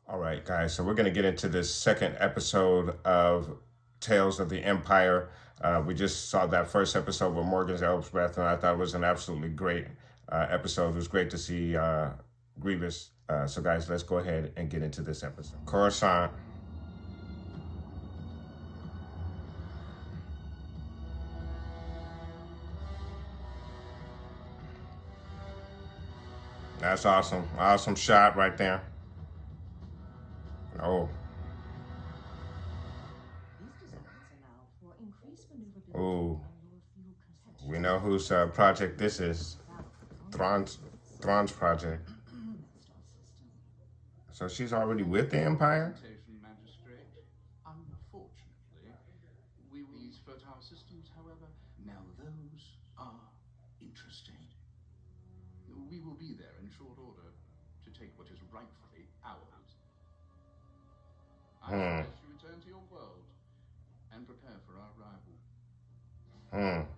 All right, guys. So we're going to get into this second episode of Tales of the Empire. We just saw that first episode with Morgan's Elsbeth, and I thought it was an absolutely great episode. It was great to see Grievous. So, guys, let's go ahead and get into this episode. Coruscant. That's awesome. Awesome shot right there. Oh. Ooh. We know whose project this is. Thrawn's project. So she's already with the Empire? Unfortunately, these fertile systems, however, now those are interesting. We will be there in short order to take what is rightfully ours. I suggest you return to your world and prepare for our arrival.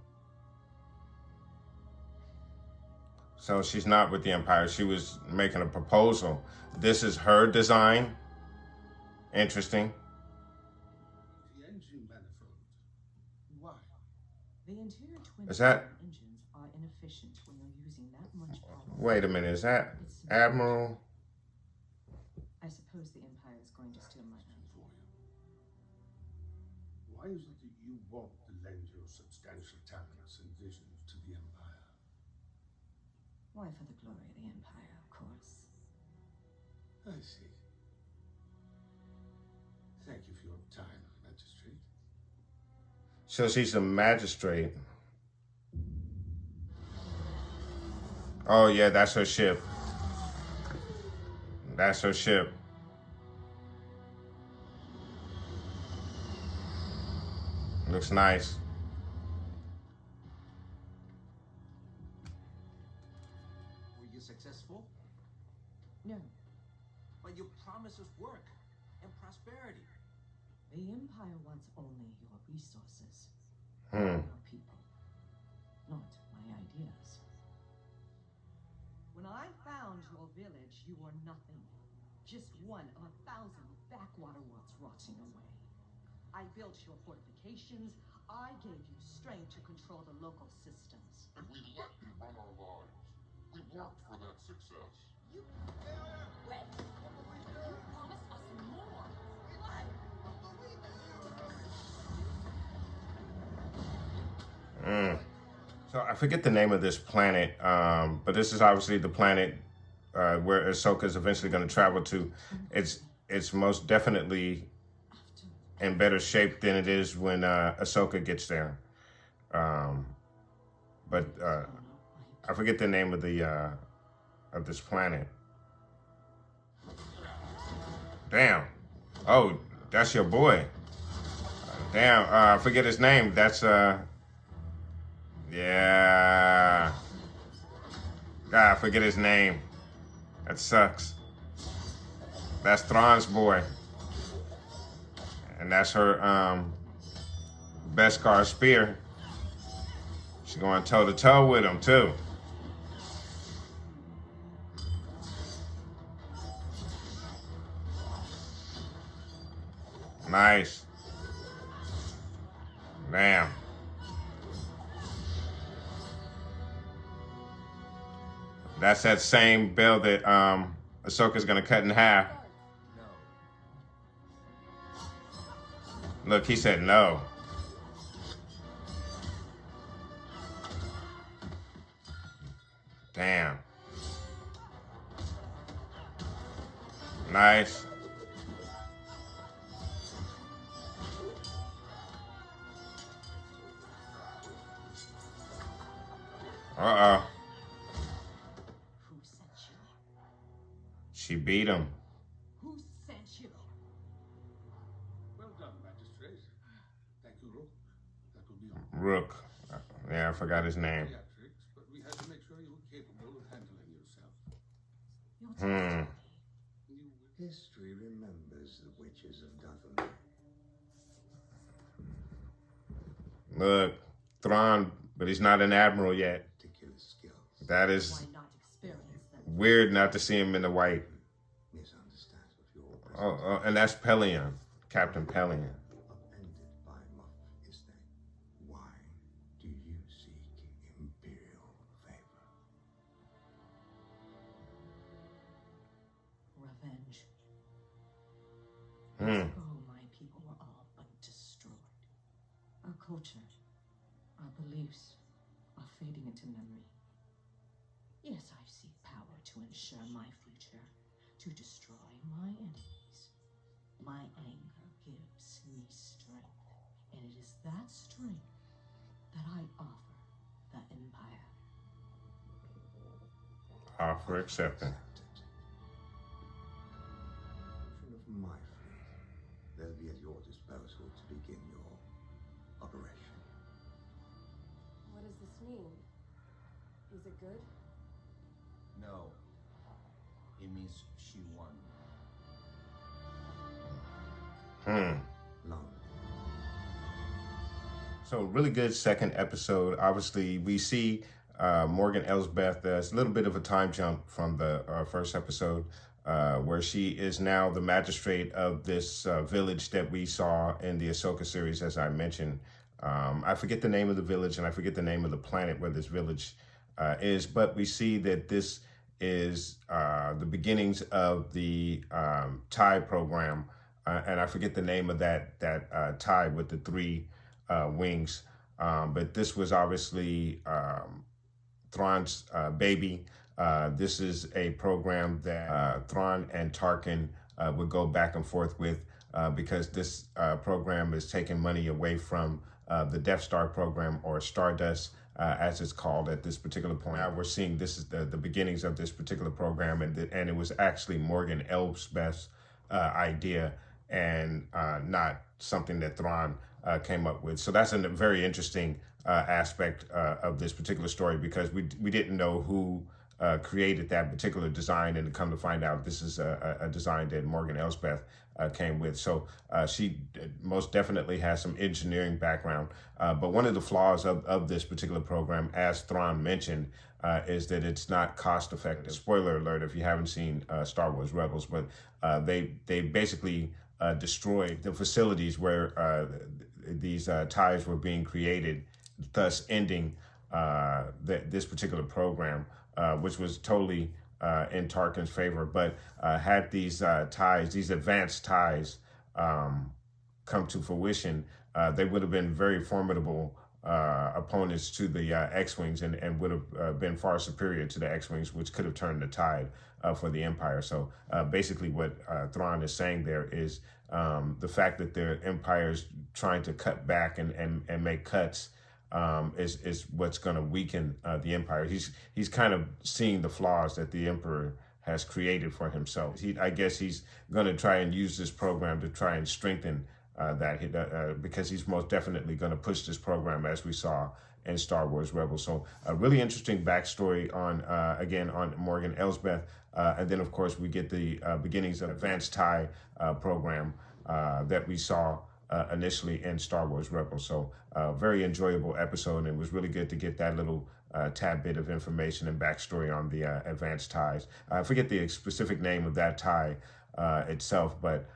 So she's not with the Empire. She was making a proposal. This is her design. Interesting. The engine manifold. Why? The interior twin Is that... engines are inefficient when you're using that much power. Wait a minute. Is that Admiral? I suppose the Empire is going to steal my hand For you. Why is it that you want to lend your substantial talents and visions to the Empire? Why, for the glory of the Empire, of course. I see. Thank you for your time, Magistrate. So she's a magistrate. Oh, yeah, that's her ship. That's her ship. Looks nice. Were you successful? No, But your promises work and prosperity. the Empire wants only your resources. Hmm. Your people, not my ideas. When I found your village, you were nothing. Just one of 1,000 backwater worlds rotting away. I built your fortifications. I gave you strength to control the local systems. And we let you run our lives. We worked for that success. You promised us more. So I forget the name of this planet, but this is obviously the planet where Ahsoka is eventually going to travel to. It's most definitely in better shape than it is when Ahsoka gets there. But I forget the name of this planet. Damn. Oh, that's your boy. Damn. I forget his name. That's yeah. God, I forget his name. That sucks. That's Thrawn's boy. And that's her Beskar spear. She's going toe to toe with him too. Nice. Damn. That's that same bell that Ahsoka's gonna cut in half. Look, he said no. Damn. Nice. Uh-oh. Who sent you? She beat him. Who sent you? great. Thank you, Rukh. That will be all. Rukh. Yeah, I forgot his name. Theatrics, but we had to make sure you were capable of handling yourself. You're testing me. History remembers the witches of Dathomir. Look, Thrawn, but he's not an admiral yet. Particular skills. That is Why not experience them? weird not to see him in the white. Misunderstands with your Oh, and that's Pelion, Captain Pelion. upended by Muff is they. Why do you seek imperial favor? Revenge. Hmm. Years ago, my people were all but destroyed. Our culture, our beliefs are fading into memory. Yes, I seek power to ensure my future, to destroy my enemies. My anger gives me strength, and it is that strength that I offer the Empire. Offer accepted. Of my fleet, they'll be at your disposal to begin your operation. What does this mean? Is it good? No. It means she won. Long. So really good second episode. Obviously, we see Morgan Elsbeth. There's a little bit of a time jump from the first episode, where she is now the magistrate of this village that we saw in the Ahsoka series, as I mentioned. I forget the name of the village and I forget the name of the planet where this village is, but we see that this is the beginnings of the TIE program, and I forget the name of that TIE with the three wings, but this was obviously Thrawn's baby. This is a program that Thrawn and Tarkin would go back and forth with, because this program is taking money away from the Death Star program, or Stardust, as it's called at this particular point. Now we're seeing this is the beginnings of this particular program, and it was actually Morgan Elsbeth's idea, and not something that Thrawn came up with. So that's a very interesting aspect of this particular story, because we didn't know who created that particular design, and to come to find out this is a design that Morgan Elsbeth came with. So she most definitely has some engineering background. But one of the flaws of this particular program, as Thrawn mentioned, is that it's not cost effective. Spoiler alert if you haven't seen Star Wars Rebels, but they basically destroyed the facilities where these ties were being created, thus ending this particular program, which was totally in Tarkin's favor. But had these ties, these advanced ties, come to fruition, they would have been very formidable opponents to the X-Wings, and would have been far superior to the X-Wings, which could have turned the tide for the Empire. So basically what Thrawn is saying there is the fact that the Empire is trying to cut back and make cuts is what's going to weaken the Empire. He's kind of seeing the flaws that the Emperor has created for himself. I guess he's going to try and use this program to try and strengthen that, because he's most definitely going to push this program, as we saw in Star Wars Rebels. So a really interesting backstory on, again, on Morgan Elsbeth. And then, of course, we get the beginnings of Advanced TIE program that we saw initially in Star Wars Rebels. So very enjoyable episode, and it was really good to get that little tad bit of information and backstory on the Advanced TIEs. I forget the specific name of that TIE itself, but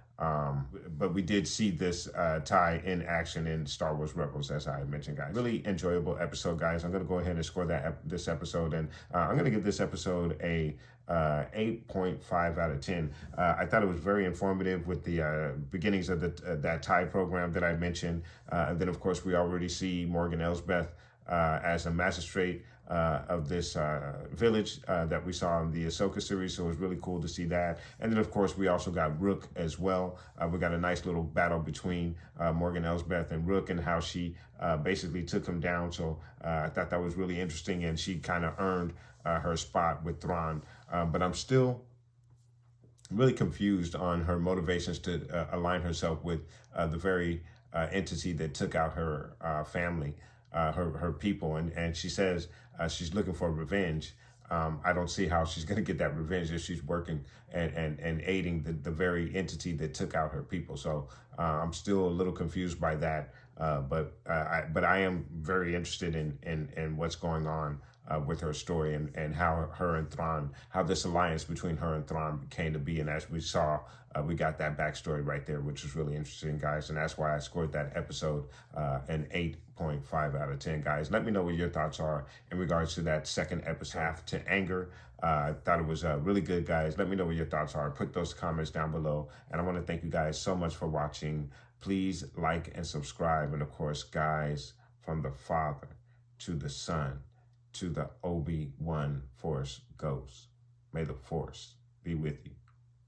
we did see this TIE in action in Star Wars Rebels, as I mentioned, guys. Really enjoyable episode, guys. I'm going to go ahead and score this episode, and I'm going to give this episode a 8.5 out of 10. I thought it was very informative with the beginnings of that TIE program that I mentioned. And then, of course, we already see Morgan Elsbeth as a magistrate of this village that we saw in the Ahsoka series. So it was really cool to see that. And then, of course, we also got Rukh as well. We got a nice little battle between Morgan Elsbeth and Rukh, and how she basically took him down. So I thought that was really interesting, and she kind of earned her spot with Thrawn. But I'm still really confused on her motivations to align herself with the very entity that took out her family, her people, and she says she's looking for revenge. I don't see how she's going to get that revenge if she's working and aiding the very entity that took out her people. So I'm still a little confused by that. But I am very interested in what's going on with her story and how her and Thrawn, how this alliance between her and Thrawn came to be. And as we saw, we got that backstory right there, which is really interesting, guys. And that's why I scored that episode an 8.5 out of 10, guys. Let me know what your thoughts are in regards to that second episode, Half to Anger. I thought it was really good, guys. Let me know what your thoughts are. Put those comments down below. And I want to thank you guys so much for watching. Please like and subscribe. And of course, guys, from the Father to the Son to the Obi-Wan Force Ghost, may the Force be with you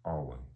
always.